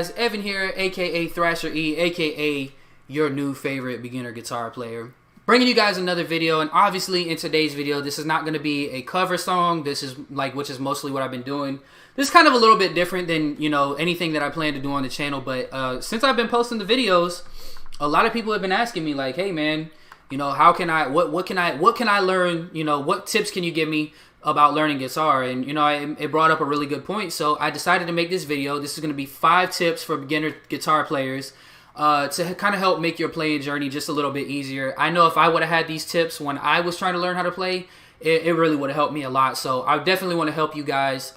guys? Evan here, aka Thrasher E, aka your new favorite beginner guitar player. Bringing you guys another video, and obviously in today's video, this is not going to be a cover song. This is which is mostly what I've been doing. This is kind of a little bit different than, anything that I plan to do on the channel, but since I've been posting the videos, a lot of people have been asking me like, hey man, how can I, what can I learn, what tips can you give me about learning guitar? And it brought up a really good point, so I decided to make this video. This is going to be 5 tips for beginner guitar players to kind of help make your playing journey just a little bit easier. I know if I would have had these tips when I was trying to learn how to play, it really would have helped me a lot. So I definitely want to help you guys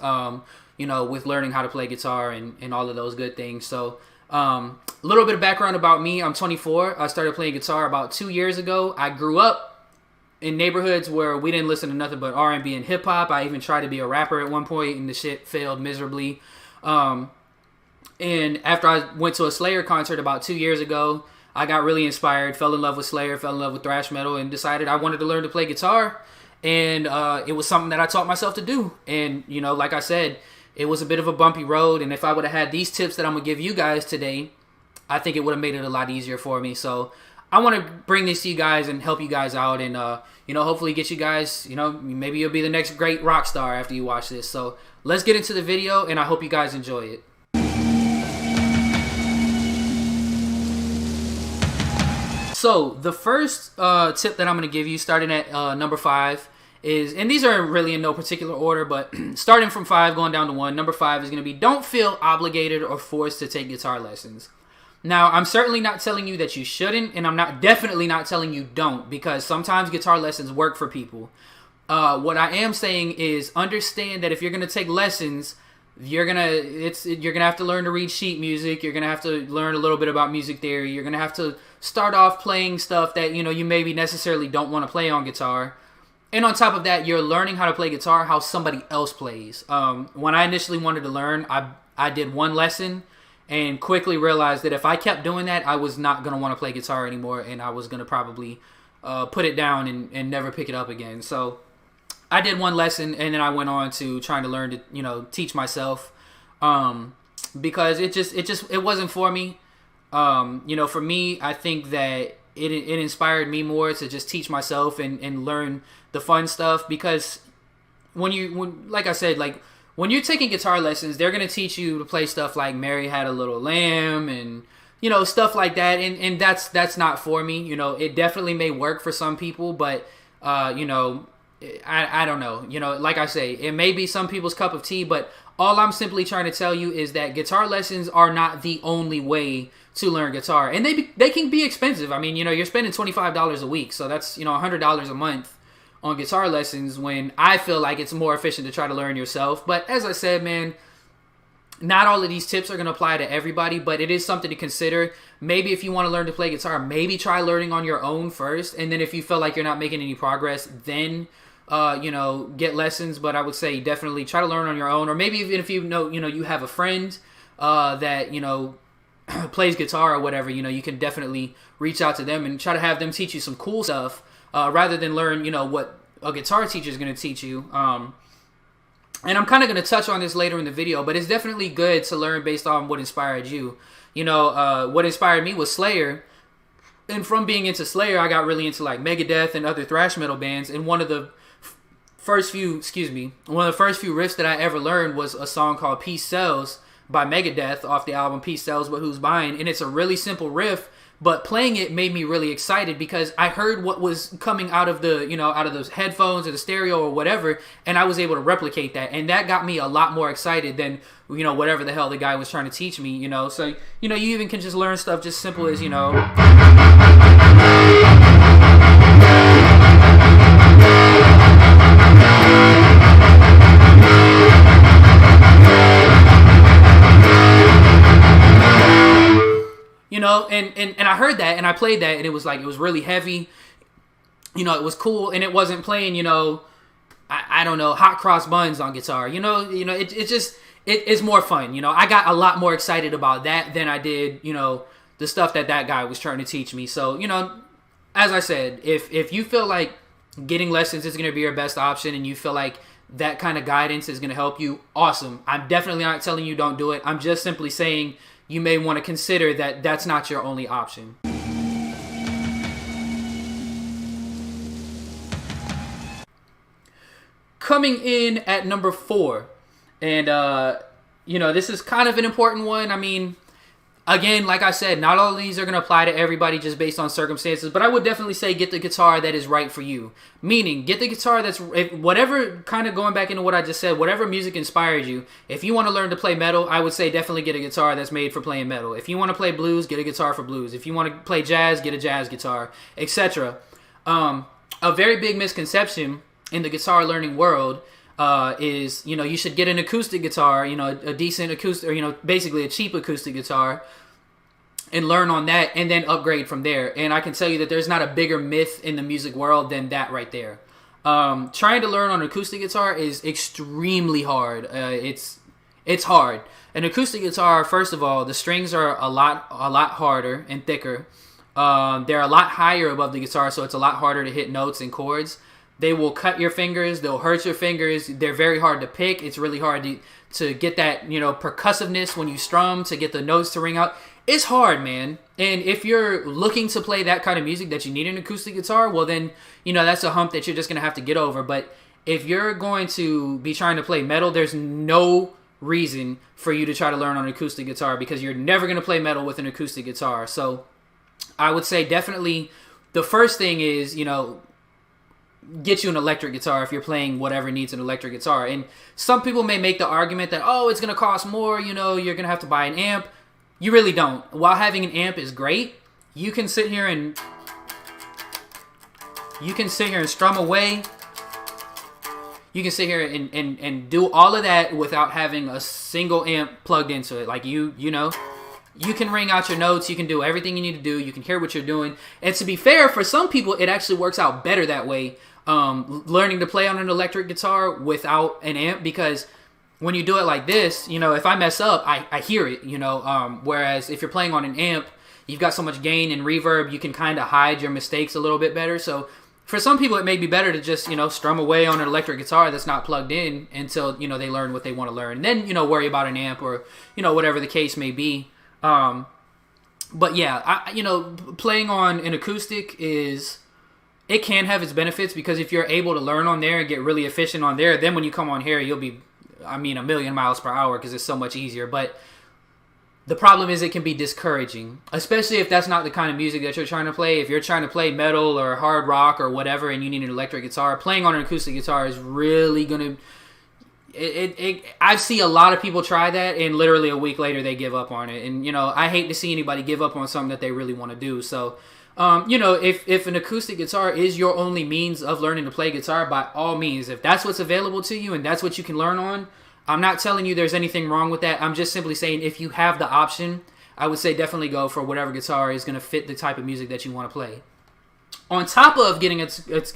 with learning how to play guitar and all of those good things. So a little bit of background about me. I'm 24. I started playing guitar about 2 years ago. I grew up in neighborhoods where we didn't listen to nothing but R&B and hip-hop. I even tried to be a rapper at one point, and the shit failed miserably. And after I went to a Slayer concert about 2 years ago, I got really inspired, fell in love with Slayer, fell in love with thrash metal, and decided I wanted to learn to play guitar. And it was something that I taught myself to do. And, like I said, it was a bit of a bumpy road. And if I would have had these tips that I'm going to give you guys today, I think it would have made it a lot easier for me. So I want to bring this to you guys and help you guys out, and hopefully get you guys, maybe you'll be the next great rock star after you watch this. So let's get into the video, and I hope you guys enjoy it. So the first tip that I'm going to give you, starting at number 5, is, and these are really in no particular order, but starting from 5 going down to 1, number 5 is going to be, don't feel obligated or forced to take guitar lessons. Now, I'm certainly not telling you that you shouldn't, and I'm definitely not telling you don't, because sometimes guitar lessons work for people. What I am saying is, understand that if you're gonna take lessons, you're gonna have to learn to read sheet music. You're gonna have to learn a little bit about music theory. You're gonna have to start off playing stuff that you maybe necessarily don't want to play on guitar. And on top of that, you're learning how to play guitar how somebody else plays. When I initially wanted to learn, I did one lesson and quickly realized that if I kept doing that, I was not going to want to play guitar anymore, and I was going to probably put it down and never pick it up again. So I did one lesson, and then I went on to trying to learn to teach myself, because it wasn't for me. For me, I think that it inspired me more to just teach myself and learn the fun stuff, because like I said, when you're taking guitar lessons, they're going to teach you to play stuff like Mary Had a Little Lamb and, stuff like that. And that's not for me. It definitely may work for some people, but, I don't know. Like I say, it may be some people's cup of tea, but all I'm simply trying to tell you is that guitar lessons are not the only way to learn guitar. And they can be expensive. I mean, you're spending $25 a week, so that's, $100 a month on guitar lessons, when I feel like it's more efficient to try to learn yourself. But as I said, man, not all of these tips are going to apply to everybody, but it is something to consider. Maybe if you want to learn to play guitar, maybe try learning on your own first, and then if you feel like you're not making any progress, then get lessons. But I would say definitely try to learn on your own, or maybe even if you have a friend that plays guitar or whatever, you can definitely reach out to them and try to have them teach you some cool stuff, rather than learn what a guitar teacher is going to teach you. And I'm kind of going to touch on this later in the video, but it's definitely good to learn based on what inspired you. What inspired me was Slayer. And from being into Slayer, I got really into like Megadeth and other thrash metal bands. And one of the first few riffs that I ever learned was a song called Peace Sells by Megadeth off the album Peace Sells, But Who's Buying? And it's a really simple riff, but playing it made me really excited because I heard what was coming out of the, out of those headphones or the stereo or whatever, and I was able to replicate that. And that got me a lot more excited than, whatever the hell the guy was trying to teach me, So, you even can just learn stuff just simple as, and I heard that and I played that, and it was really heavy. It was cool, and it wasn't playing, I don't know, Hot Cross Buns on guitar. It's more fun. I got a lot more excited about that than I did, the stuff that guy was trying to teach me. So, as I said, if you feel like getting lessons is going to be your best option, and you feel like that kind of guidance is going to help you, awesome. I'm definitely not telling you don't do it. I'm just simply saying, you may want to consider that that's not your only option. Coming in at number 4, and this is kind of an important one. I mean, again, like I said, not all of these are going to apply to everybody just based on circumstances, but I would definitely say get the guitar that is right for you. Meaning, get the guitar that's, whatever, kind of going back into what I just said, whatever music inspires you. If you want to learn to play metal, I would say definitely get a guitar that's made for playing metal. If you want to play blues, get a guitar for blues. If you want to play jazz, get a jazz guitar, etc. A very big misconception in the guitar learning world is, you should get an acoustic guitar, a decent acoustic, or, basically a cheap acoustic guitar, and learn on that, and then upgrade from there. And I can tell you that there's not a bigger myth in the music world than that right there. Trying to learn on an acoustic guitar is extremely hard. It's hard. An acoustic guitar, first of all, the strings are a lot harder and thicker. They're a lot higher above the guitar, so it's a lot harder to hit notes and chords. They will cut your fingers. They'll hurt your fingers. They're very hard to pick. It's really hard to get that, percussiveness when you strum, to get the notes to ring out. It's hard, man. And if you're looking to play that kind of music that you need an acoustic guitar, well then, that's a hump that you're just going to have to get over. But if you're going to be trying to play metal, there's no reason for you to try to learn on an acoustic guitar, because you're never going to play metal with an acoustic guitar. So I would say definitely the first thing is, get you an electric guitar if you're playing whatever needs an electric guitar. And some people may make the argument that, oh, it's going to cost more, you're going to have to buy an amp. You really don't. While having an amp is great, you can sit here and strum away. You can sit here and do all of that without having a single amp plugged into it. Like you can ring out your notes. You can do everything you need to do. You can hear what you're doing. And to be fair, for some people, it actually works out better that way. Learning to play on an electric guitar without an amp, because when you do it like this, if I mess up, I hear it, whereas if you're playing on an amp, you've got so much gain and reverb, you can kind of hide your mistakes a little bit better. So for some people, it may be better to just, strum away on an electric guitar that's not plugged in until, they learn what they want to learn. And then, worry about an amp or, whatever the case may be. But yeah, playing on an acoustic it can have its benefits, because if you're able to learn on there and get really efficient on there, then when you come on here, you'll be, a million miles per hour, because it's so much easier. But the problem is it can be discouraging, especially if that's not the kind of music that you're trying to play. If you're trying to play metal or hard rock or whatever, and you need an electric guitar, playing on an acoustic guitar is really going to... I see a lot of people try that, and literally a week later they give up on it. And, I hate to see anybody give up on something that they really want to do. So, if an acoustic guitar is your only means of learning to play guitar, by all means, if that's what's available to you and that's what you can learn on, I'm not telling you there's anything wrong with that. I'm just simply saying, if you have the option, I would say definitely go for whatever guitar is going to fit the type of music that you want to play. On top of getting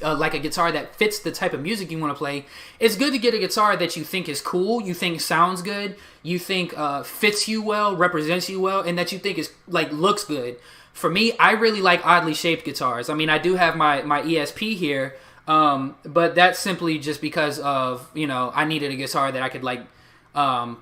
like a guitar that fits the type of music you want to play, it's good to get a guitar that you think is cool, you think sounds good, you think fits you well, represents you well, and that you think is looks good. For me, I really like oddly shaped guitars. I do have my ESP here, but that's simply just because of, I needed a guitar that I could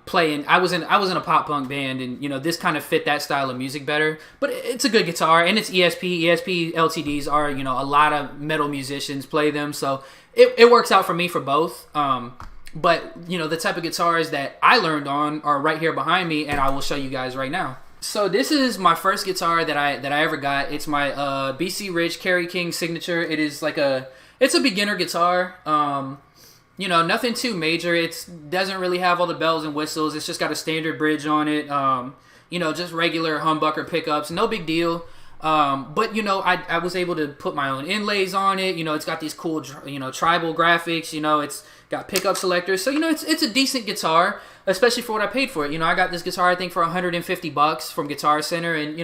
play in. I was in a pop punk band, and this kind of fit that style of music better. But it's a good guitar, and it's ESP. ESP LTDs are, a lot of metal musicians play them, so it works out for me for both. But the type of guitars that I learned on are right here behind me, and I will show you guys right now. So this is my first guitar that I ever got. It's my BC Rich Kerry King Signature. It is it's a beginner guitar. Nothing too major. It doesn't really have all the bells and whistles. It's just got a standard bridge on it. Just regular humbucker pickups. No big deal. But I was able to put my own inlays on it. It's got these cool tribal graphics. It's got pickup selectors. So it's a decent guitar, especially for what I paid for it. I got this guitar I think for $150 from Guitar Center, and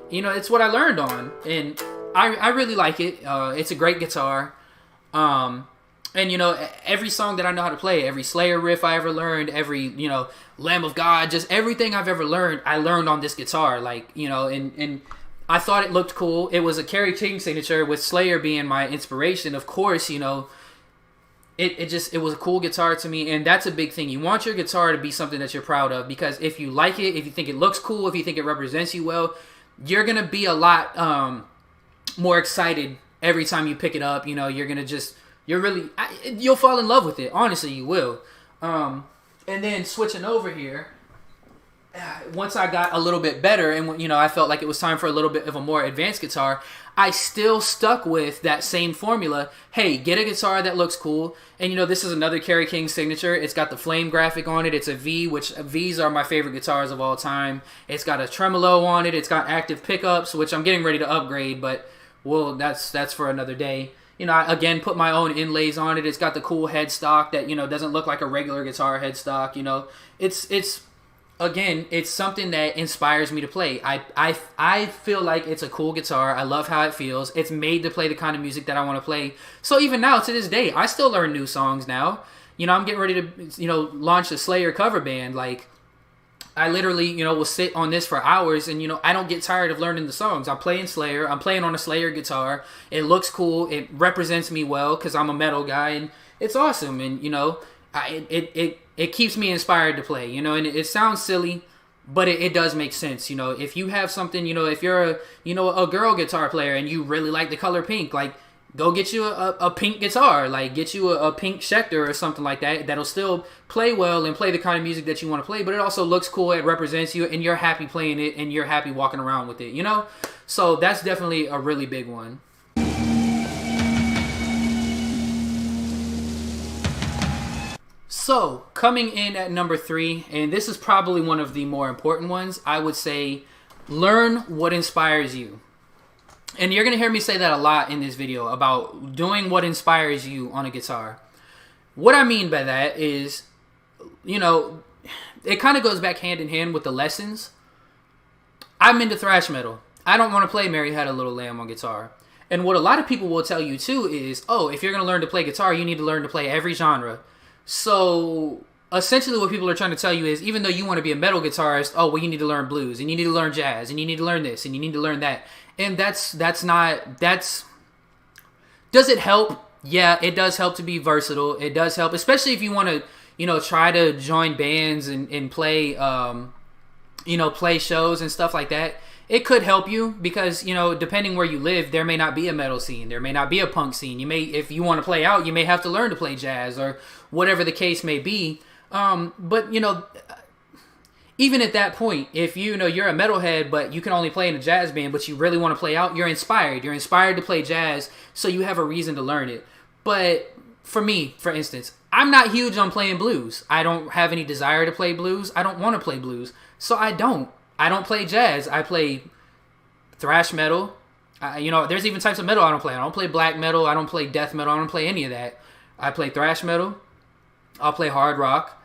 it's what I learned on, and I really like it. It's a great guitar. And every song that I know how to play, every Slayer riff I ever learned, every Lamb of God, just everything I've ever learned, I learned on this guitar. And I thought it looked cool. It was a Kerry King signature, with Slayer being my inspiration. Of course, it was a cool guitar to me, and that's a big thing. You want your guitar to be something that you're proud of, because if you like it, if you think it looks cool, if you think it represents you well, you're gonna be a lot more excited every time you pick it up. You know, you'll fall in love with it. Honestly, you will. And then switching over here, once I got a little bit better, and you know, I felt like it was time for a little bit of a more advanced guitar, I still stuck with that same formula. Hey, get a guitar that looks cool. And you know, this is another Kerry King signature. It's got the flame graphic on it. It's a V, which Vs are my favorite guitars of all time. It's got a tremolo on it. It's got active pickups, which I'm getting ready to upgrade, but well, that's for another day. You know, I again put my own inlays on it. It's got the cool headstock that, you know, doesn't look like a regular guitar headstock. You know, it's again, it's something that inspires me to play. I feel like it's a cool guitar. I love how it feels. It's made to play the kind of music that I want to play. So even now, to this day, I still learn new songs now. You know, I'm getting ready to, you know, launch a Slayer cover band. Like, I literally, you know, will sit on this for hours, and, you know, I don't get tired of learning the songs. I'm playing Slayer. I'm playing on a Slayer guitar. It looks cool. It represents me well because I'm a metal guy, and it's awesome. And, you know, it keeps me inspired to play, you know, and it sounds silly, but it does make sense. You know, if you have something, you know, if you're a girl guitar player and you really like the color pink, like, go get you a pink guitar, like get you a pink Schecter or something like that, that'll still play well and play the kind of music that you want to play, but it also looks cool, it represents you, and you're happy playing it, and you're happy walking around with it, you know? So that's definitely a really big one. So, coming in at number 3, and this is probably one of the more important ones, I would say, learn what inspires you. And you're going to hear me say that a lot in this video about doing what inspires you on a guitar. What I mean by that is, you know, it kind of goes back hand in hand with the lessons. I'm into thrash metal. I don't want to play Mary Had a Little Lamb on guitar. And what a lot of people will tell you too is, oh, if you're going to learn to play guitar, you need to learn to play every genre. So essentially what people are trying to tell you is, even though you want to be a metal guitarist, oh, well, you need to learn blues, and you need to learn jazz, and you need to learn this, and you need to learn that. And does it help? Yeah, it does help to be versatile. It does help, especially if you want to, you know, try to join bands and play, you know, play shows and stuff like that. It could help you because, you know, depending where you live, there may not be a metal scene. There may not be a punk scene. You may, if you want to play out, you may have to learn to play jazz or whatever the case may be. But, you know, even at that point, if you know you're a metalhead, but you can only play in a jazz band, but you really want to play out, you're inspired. You're inspired to play jazz, so you have a reason to learn it. But for me, for instance, I'm not huge on playing blues. I don't have any desire to play blues. I don't want to play blues, so I don't play jazz. I play thrash metal. You know, there's even types of metal I don't play. I don't play black metal. I don't play death metal. I don't play any of that. I play thrash metal. I'll play hard rock.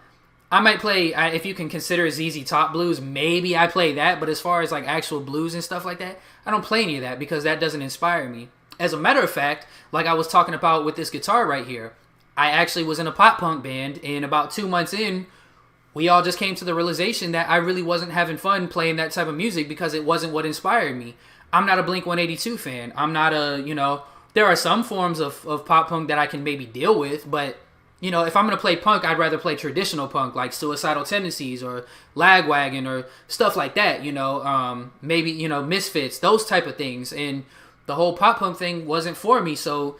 I might play, if you can consider ZZ Top blues, maybe I play that. But as far as like actual blues and stuff like that, I don't play any of that because that doesn't inspire me. As a matter of fact, like I was talking about with this guitar right here, I actually was in a pop punk band, and about 2 months in, we all just came to the realization that I really wasn't having fun playing that type of music because it wasn't what inspired me. I'm not a Blink-182 fan. I'm not a, you know, there are some forms of pop punk that I can maybe deal with, but, you know, if I'm going to play punk, I'd rather play traditional punk like Suicidal Tendencies or Lagwagon or stuff like that, you know, maybe, you know, Misfits, those type of things. And the whole pop punk thing wasn't for me, so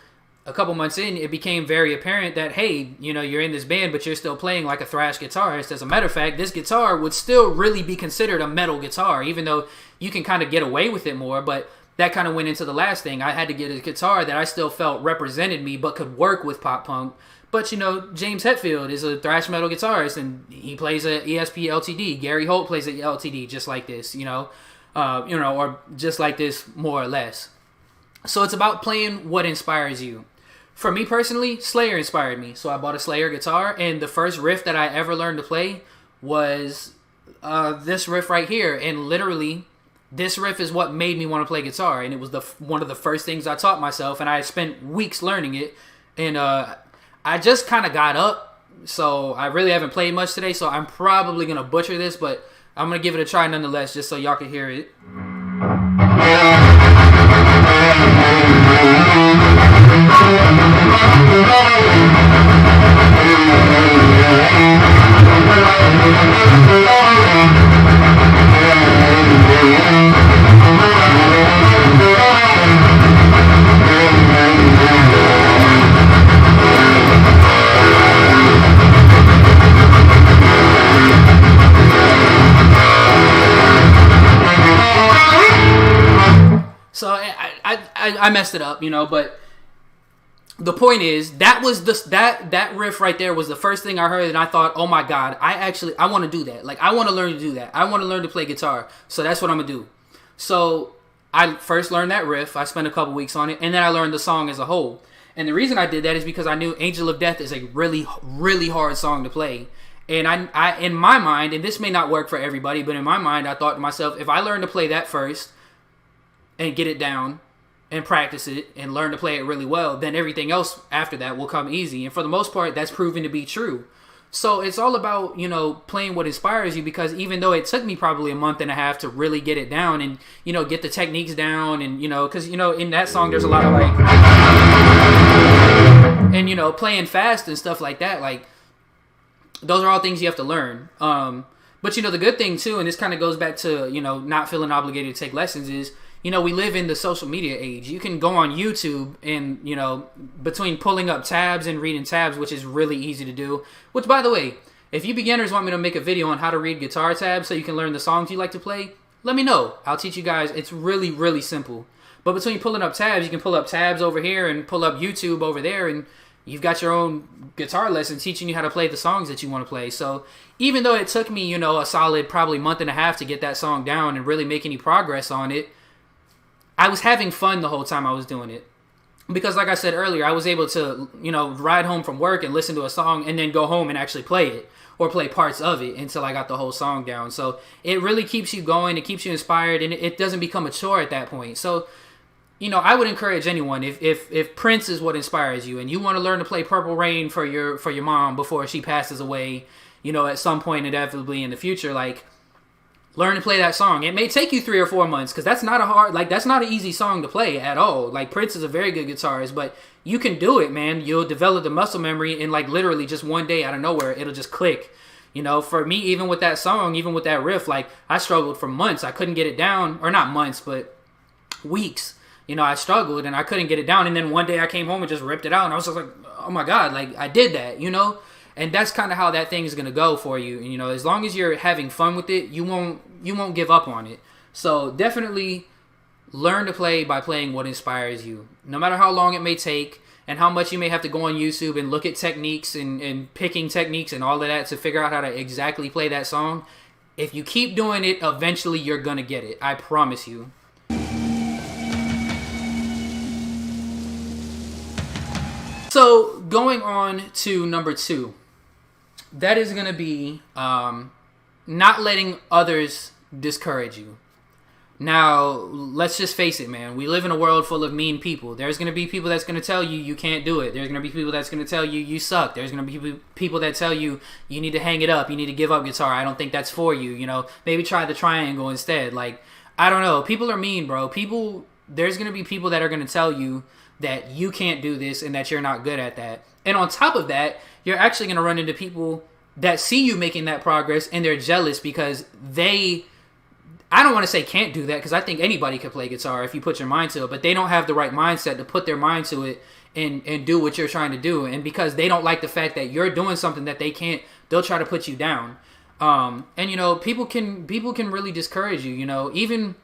a couple months in, it became very apparent that, hey, you know, you're in this band, but you're still playing like a thrash guitarist. As a matter of fact, this guitar would still really be considered a metal guitar, even though you can kind of get away with it more, but that kind of went into the last thing. I had to get a guitar that I still felt represented me, but could work with pop punk. But, you know, James Hetfield is a thrash metal guitarist, and he plays a ESP LTD. Gary Holt plays a LTD just like this, you know, or just like this, more or less. So it's about playing what inspires you. For me personally, Slayer inspired me. So I bought a Slayer guitar, and the first riff that I ever learned to play was this riff right here. And literally, this riff is what made me want to play guitar. And it was one of the first things I taught myself, and I spent weeks learning it. And I just kind of got up, so I really haven't played much today, so I'm probably going to butcher this, but I'm going to give it a try nonetheless, just so y'all can hear it. I messed it up, you know, but the point is that was that riff right there was the first thing I heard, and I thought, oh my god, I want to do that. Like, I want to learn to do that. I want to learn to play guitar. So that's what I'm gonna do. So I first learned that riff. I spent a couple weeks on it, and then I learned the song as a whole. And the reason I did that is because I knew Angel of Death is a really, really hard song to play. And I in my mind, and this may not work for everybody, but in my mind, I thought to myself, if I learn to play that first and get it down and practice it and learn to play it really well, then everything else after that will come easy. And for the most part, that's proven to be true. So it's all about, you know, playing what inspires you, because even though it took me probably a month and a half to really get it down and, you know, get the techniques down, and, you know, because, you know, in that song there's a lot of like, and, you know, playing fast and stuff like that, like, those are all things you have to learn. But, you know, the good thing too, and this kind of goes back to, you know, not feeling obligated to take lessons, is, you know, we live in the social media age. You can go on YouTube and, you know, between pulling up tabs and reading tabs, which is really easy to do. Which, by the way, if you beginners want me to make a video on how to read guitar tabs so you can learn the songs you like to play, let me know. I'll teach you guys. It's really, really simple. But between pulling up tabs, you can pull up tabs over here and pull up YouTube over there, and you've got your own guitar lesson teaching you how to play the songs that you want to play. So even though it took me, you know, a solid probably month and a half to get that song down and really make any progress on it, I was having fun the whole time I was doing it. Because like I said earlier, I was able to, you know, ride home from work and listen to a song and then go home and actually play it, or play parts of it until I got the whole song down. So it really keeps you going, it keeps you inspired, and it doesn't become a chore at that point. So, you know, I would encourage anyone, if Prince is what inspires you and you want to learn to play Purple Rain for your mom before she passes away, you know, at some point inevitably in the future, like, learn to play that song. It may take you 3 or 4 months, because that's not that's not an easy song to play at all. Like, Prince is a very good guitarist, but you can do it, man. You'll develop the muscle memory in, like, literally just one day out of nowhere. It'll just click. You know, for me, even with that song, even with that riff, like, I struggled for months. I couldn't get it down, or not months, but weeks. You know, I struggled and I couldn't get it down. And then one day I came home and just ripped it out, and I was just like, oh my God, like, I did that, you know? And that's kind of how that thing is going to go for you. You know, as long as you're having fun with it, you won't give up on it. So definitely learn to play by playing what inspires you. No matter how long it may take and how much you may have to go on YouTube and look at techniques and picking techniques and all of that to figure out how to exactly play that song. If you keep doing it, eventually you're going to get it. I promise you. So going on to number 2. That is going to be not letting others discourage you. Now, let's just face it, man. We live in a world full of mean people. There's going to be people that's going to tell you you can't do it. There's going to be people that's going to tell you you suck. There's going to be people that tell you you need to hang it up. You need to give up guitar. I don't think that's for you. You know, maybe try the triangle instead. Like, I don't know. People are mean, bro. There's going to be people that are going to tell you that you can't do this and that you're not good at that. And on top of that, you're actually going to run into people that see you making that progress and they're jealous because I don't want to say can't do that, because I think anybody can play guitar if you put your mind to it, but they don't have the right mindset to put their mind to it and do what you're trying to do. And because they don't like the fact that you're doing something that they can't, they'll try to put you down. And, you know, people can really discourage you, you know. Even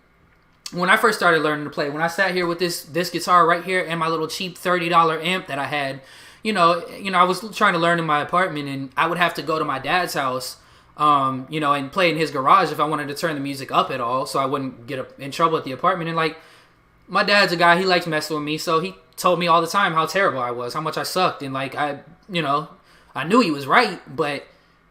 when I first started learning to play, when I sat here with this guitar right here and my little cheap $30 amp that I had, you know, I was trying to learn in my apartment, and I would have to go to my dad's house, you know, and play in his garage if I wanted to turn the music up at all, so I wouldn't get in trouble at the apartment. And, like, my dad's a guy, he likes messing with me, so he told me all the time how terrible I was, how much I sucked, and, like, I knew he was right, but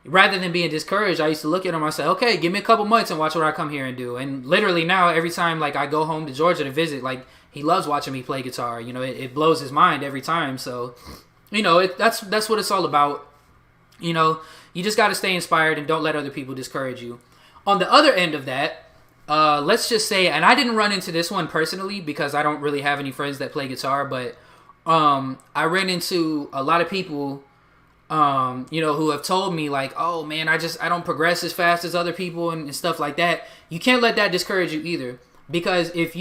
rather than being discouraged, I used to look at him and say, okay, give me a couple months and watch what I come here and do. And literally now, every time, like, I go home to Georgia to visit, like, he loves watching me play guitar. You know, it blows his mind every time. So, you know, that's what it's all about. You know, you just got to stay inspired and don't let other people discourage you. On the other end of that, let's just say, and I didn't run into this one personally because I don't really have any friends that play guitar, but I ran into a lot of people, you know, who have told me, like, oh man, I don't progress as fast as other people and stuff like that. You can't let that discourage you either, because if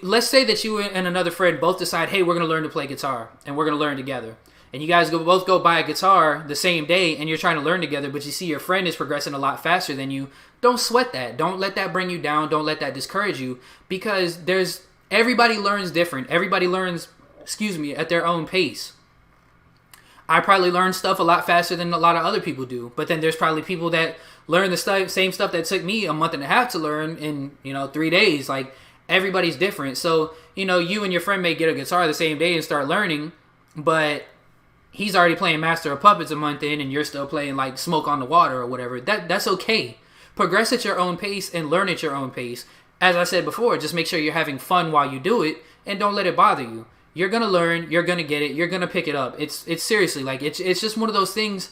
let's say that you and another friend both decide, hey, we're going to learn to play guitar and we're going to learn together, and you guys both go buy a guitar the same day and you're trying to learn together, but you see your friend is progressing a lot faster than you, don't sweat that. Don't let that bring you down. Don't let that discourage you, because there's Everybody learns different. Everybody learns, excuse me, at their own pace. I probably learn stuff a lot faster than a lot of other people do. But then there's probably people that learn the same stuff that took me a month and a half to learn in, 3 days. Like, everybody's different. So, you and your friend may get a guitar the same day and start learning, but he's already playing Master of Puppets a month in and you're still playing like Smoke on the Water or whatever. That's okay. Progress at your own pace and learn at your own pace. As I said before, just make sure you're having fun while you do it and don't let it bother you. You're going to learn, you're going to get it, you're going to pick it up. It's seriously like it's just one of those things.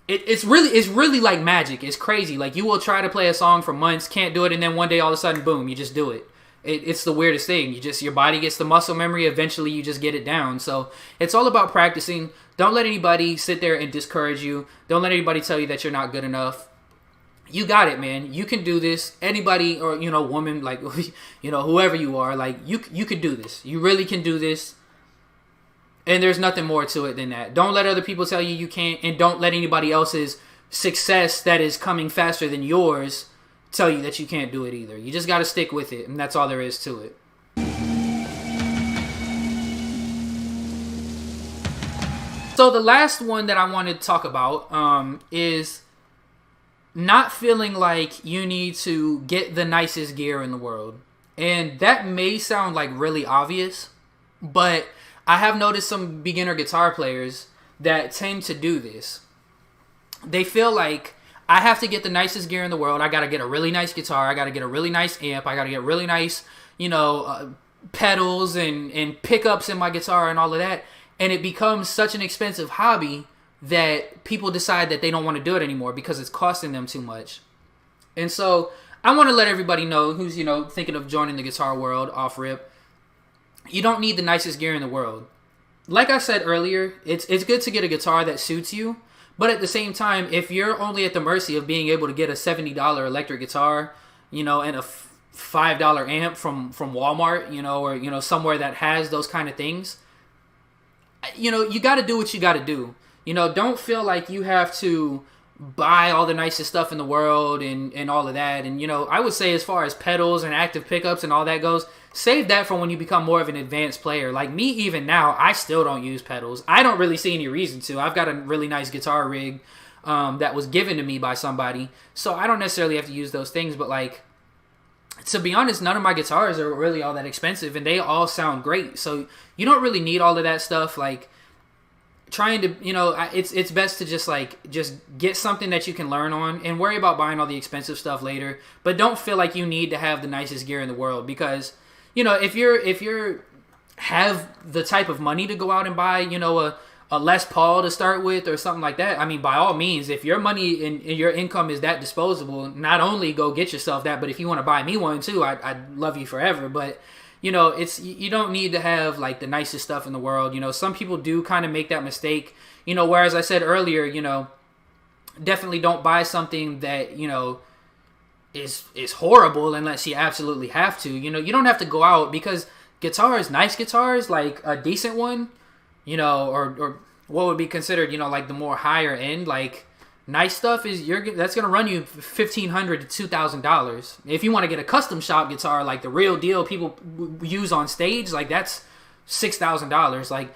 It's really like magic. It's crazy. Like, you will try to play a song for months, can't do it, and then one day all of a sudden, boom, you just do it. It's the weirdest thing. Your body gets the muscle memory. Eventually, you just get it down. So it's all about practicing. Don't let anybody sit there and discourage you. Don't let anybody tell you that you're not good enough. You got it, man. You can do this. Anybody or woman, like whoever you are, like you can do this. You really can do this. And there's nothing more to it than that. Don't let other people tell you can't, and don't let anybody else's success that is coming faster than yours tell you that you can't do it either. You just got to stick with it, and that's all there is to it. So the last one that I wanted to talk about is not feeling like you need to get the nicest gear in the world. And that may sound like really obvious, but I have noticed some beginner guitar players that tend to do this. They feel like, I have to get the nicest gear in the world. I got to get a really nice guitar. I got to get a really nice amp. I got to get really nice, pedals and pickups in my guitar and all of that. And it becomes such an expensive hobby that people decide that they don't want to do it anymore because it's costing them too much. And so I want to let everybody know who's, thinking of joining the guitar world off rip. You don't need the nicest gear in the world. Like I said earlier, it's good to get a guitar that suits you. But at the same time, if you're only at the mercy of being able to get a $70 electric guitar, and a $5 amp from Walmart, or, somewhere that has those kind of things, you got to do what you got to do. Don't feel like you have to buy all the nicest stuff in the world and all of that. And, I would say as far as pedals and active pickups and all that goes, save that for when you become more of an advanced player. Like me, even now, I still don't use pedals. I don't really see any reason to. I've got a really nice guitar rig that was given to me by somebody. So I don't necessarily have to use those things. But, like, to be honest, none of my guitars are really all that expensive. And they all sound great. So you don't really need all of that stuff. Like, trying to, it's best to just get something that you can learn on and worry about buying all the expensive stuff later. But don't feel like you need to have the nicest gear in the world because, if you're have the type of money to go out and buy, a Les Paul to start with or something like that, I mean, by all means, if your money and your income is that disposable, not only go get yourself that, but if you want to buy me one too, I'd love you forever. But you don't need to have like the nicest stuff in the world. Some people do kind of make that mistake, whereas I said earlier, definitely don't buy something that, is horrible unless you absolutely have to. You don't have to go out because nice guitars, like a decent one, or what would be considered, like the more higher end, like nice stuff that's gonna run you $1,500 to $2,000. If you want to get a custom shop guitar, like the real deal people use on stage, like that's $6,000. Like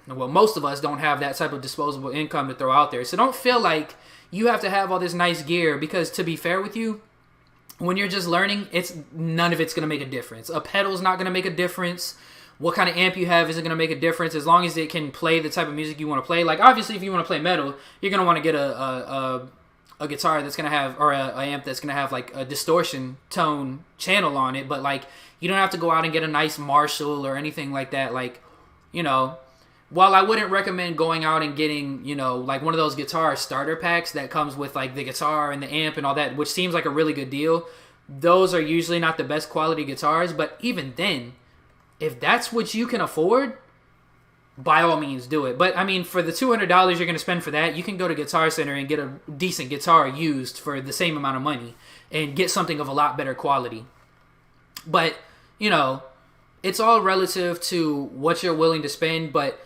most of us don't have that type of disposable income to throw out there. So don't feel like you have to have all this nice gear because, to be fair with you, when you're just learning, none of it's gonna make a difference. A pedal's not gonna make a difference. What kind of amp you have isn't going to make a difference as long as it can play the type of music you want to play. Like, obviously, if you want to play metal, you're going to want to get a guitar that's going to have, or a amp that's going to have, like, a distortion tone channel on it. But, like, you don't have to go out and get a nice Marshall or anything like that. Like, while I wouldn't recommend going out and getting, like one of those guitar starter packs that comes with, like, the guitar and the amp and all that, which seems like a really good deal, those are usually not the best quality guitars. But even then, if that's what you can afford, by all means do it. But I mean, for the $200 you're going to spend for that, you can go to Guitar Center and get a decent guitar used for the same amount of money and get something of a lot better quality. But, it's all relative to what you're willing to spend. But,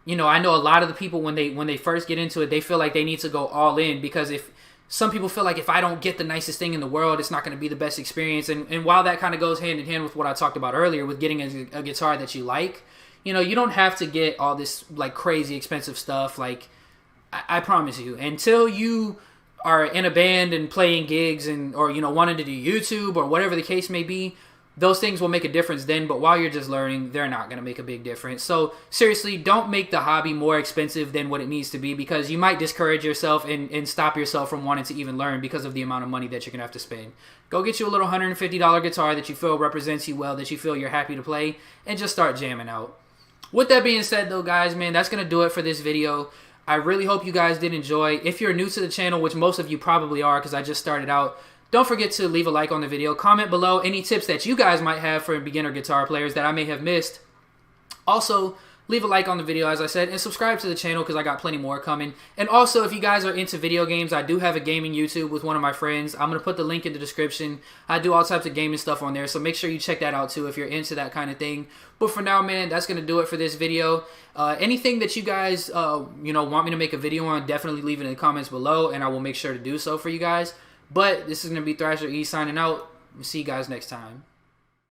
I know a lot of the people when they first get into it, they feel like they need to go all in because if some people feel like if I don't get the nicest thing in the world, it's not going to be the best experience. And while that kind of goes hand in hand with what I talked about earlier with getting a guitar that you like, you know, you don't have to get all this like crazy expensive stuff. Like, I promise you, until you are in a band and playing gigs and, or, you know, wanting to do YouTube or whatever the case may be, those things will make a difference then, but while you're just learning, they're not going to make a big difference. So seriously, don't make the hobby more expensive than what it needs to be, because you might discourage yourself and stop yourself from wanting to even learn because of the amount of money that you're going to have to spend. Go get you a little $150 guitar that you feel represents you well, that you feel you're happy to play, and just start jamming out. With that being said though, guys, man, that's going to do it for this video. I really hope you guys did enjoy. If you're new to the channel, which most of you probably are because I just started out, don't forget to leave a like on the video. Comment below any tips that you guys might have for beginner guitar players that I may have missed. Also, leave a like on the video, as I said, and subscribe to the channel because I got plenty more coming. And also, if you guys are into video games, I do have a gaming YouTube with one of my friends. I'm going to put the link in the description. I do all types of gaming stuff on there, so make sure you check that out too if you're into that kind of thing. But for now, man, that's going to do it for this video. Anything that you guys you know, want me to make a video on, definitely leave it in the comments below, and I will make sure to do so for you guys. But this is going to be Thrasher E signing out. We'll see you guys next time.